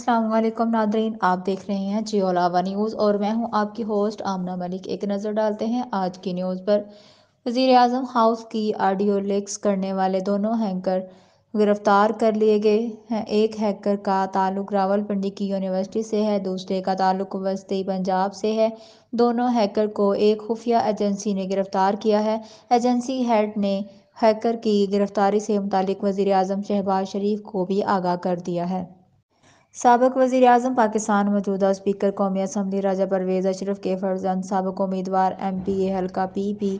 السلام علیکم ناظرین، آپ دیکھ رہے ہیں جیو لاوا نیوز اور میں ہوں آپ کی ہوسٹ آمنہ ملک۔ ایک نظر ڈالتے ہیں آج کی نیوز پر۔ وزیر اعظم ہاؤس کی آڈیو لیکس کرنے والے دونوں ہیکر گرفتار کر لیے گئے ہیں۔ ایک ہیکر کا تعلق راولپنڈی کی یونیورسٹی سے ہے، دوسرے کا تعلق وسطی پنجاب سے ہے۔ دونوں ہیکر کو ایک خفیہ ایجنسی نے گرفتار کیا ہے۔ ایجنسی ہیڈ نے ہیکر کی گرفتاری سے متعلق وزیر اعظم شہباز شریف کو بھی آگاہ کر دیا ہے۔ سابق وزیر اعظم پاکستان، موجودہ اسپیکر قومی اسمبلی راجہ پرویز اشرف کے فرزند، سابق امیدوار ایم پی اے حلقہ پی پی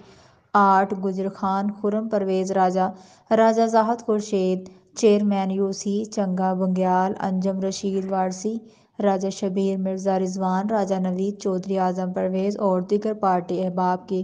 8 گجر خان خرم پرویز راجہ، راجہ زاہد خورشید، چیئرمین یو سی چنگا بنگیال، انجم رشید وارثی، راجہ شبیر مرزا رضوان، راجہ نوید چودھری، اعظم پرویز اور دیگر پارٹی احباب کے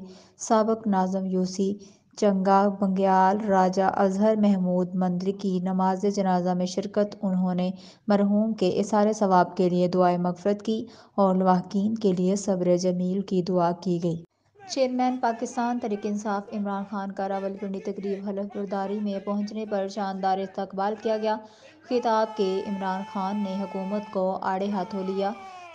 سابق ناظم یو سی چنگا بنگیال، راجہ اظہر محمود مندر کی نماز جنازہ میں شرکت۔ انہوں نے مرحوم کے ایثار ثواب کے لیے دعائے مغفرت کی اور لواحقین کے لیے صبر جمیل کی دعا کی گئی۔ چیئرمین پاکستان تحریک انصاف عمران خان کا راولپنڈی تقریب حلف برداری میں پہنچنے پر شاندار استقبال کیا گیا۔ خطاب کے عمران خان نے حکومت کو آڑے ہاتھوں لیا۔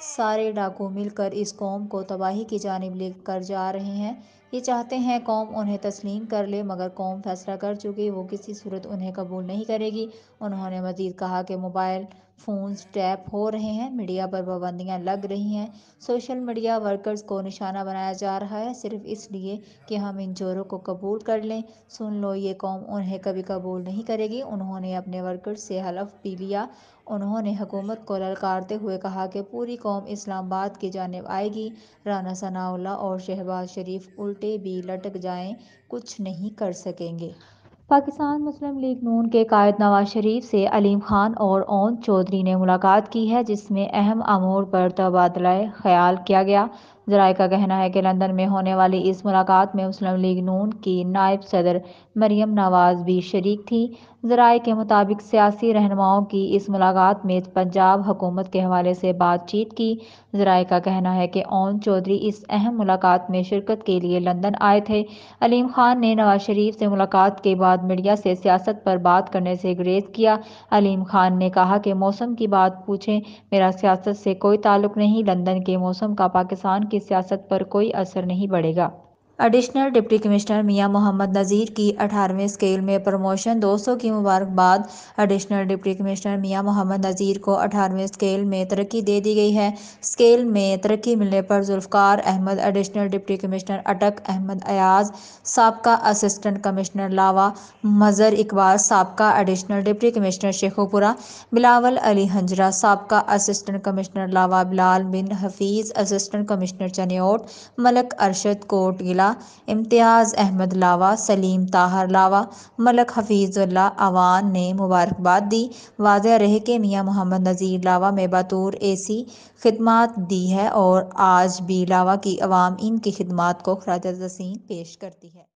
سارے ڈاکو مل کر اس قوم کو تباہی کی جانب لے کر جا رہے ہیں۔ یہ چاہتے ہیں قوم انہیں تسلیم کر لے، مگر قوم فیصلہ کر چکی، وہ کسی صورت انہیں قبول نہیں کرے گی۔ انہوں نے مزید کہا کہ موبائل فونز ٹیپ ہو رہے ہیں، میڈیا پر پابندیاں لگ رہی ہیں، سوشل میڈیا ورکرز کو نشانہ بنایا جا رہا ہے، صرف اس لیے کہ ہم ان چوروں کو قبول کر لیں۔ سن لو، یہ قوم انہیں کبھی قبول نہیں کرے گی۔ انہوں نے اپنے ورکرز سے حلف بھی لیا۔ انہوں نے حکومت کو للکارتے ہوئے کہا کہ پوری قوم اسلام آباد کی جانب آئے گی، رانا ثناءاللہ اور شہباز شریف الٹے بھی لٹک جائیں، کچھ نہیں کر سکیں گے۔ پاکستان مسلم لیگ نون کے قائد نواز شریف سے علیم خان اور اون چودھری نے ملاقات کی ہے، جس میں اہم امور پر تبادلہ خیال کیا گیا۔ ذرائع کا کہنا ہے کہ لندن میں ہونے والی اس ملاقات میں مسلم لیگ نون کی نائب صدر مریم نواز بھی شریک تھیں۔ ذرائع کے مطابق سیاسی رہنماؤں کی اس ملاقات میں پنجاب حکومت کے حوالے سے بات چیت کی۔ ذرائع کا کہنا ہے کہ اون چودھری اس اہم ملاقات میں شرکت کے لیے لندن آئے تھے۔ علیم خان نے نواز شریف سے ملاقات کے بعد میڈیا سے سیاست پر بات کرنے سے گریز کیا۔ علیم خان نے کہا کہ موسم کی بات پوچھیں، میرا سیاست سے کوئی تعلق نہیں، لندن کے موسم کا پاکستان کی سیاست پر کوئی اثر نہیں پڑے گا۔ ایڈیشنل ڈپٹی کمشنر میاں محمد نذیر کی 18ویں اسکیل میں پروموشن، دوستوں کی مبارکباد۔ ایڈیشنل ڈپٹی کمشنر میاں محمد نذیر کو 18ویں اسکیل میں ترقی دے دی گئی ہے۔ اسکیل میں ترقی ملنے پر Zulfiqar Ahmed additional deputy commissioner, Attock Ahmed Ayaz سابقہ اسسٹنٹ کمشنر لاوا، مظہر اقبال سابقہ additional deputy commissioner Sheikhupura, Bilawal Ali Hanjra سابقہ assistant commissioner Lawa, Bilal bin Hafeez assistant commissioner Chiniot, Malik Arshad Kot Gulla, Imtiaz Ahmad لاوا، سلیم طاہر لاوا، ملک حفیظ اللہ اعوان نے مبارکباد دی۔ واضح رہے کہ میاں محمد نذیر لاوا میں بطور اے سی خدمات دی ہے اور آج بھی لاوا کی عوام ان کی خدمات کو خراج تحسین پیش کرتی ہے۔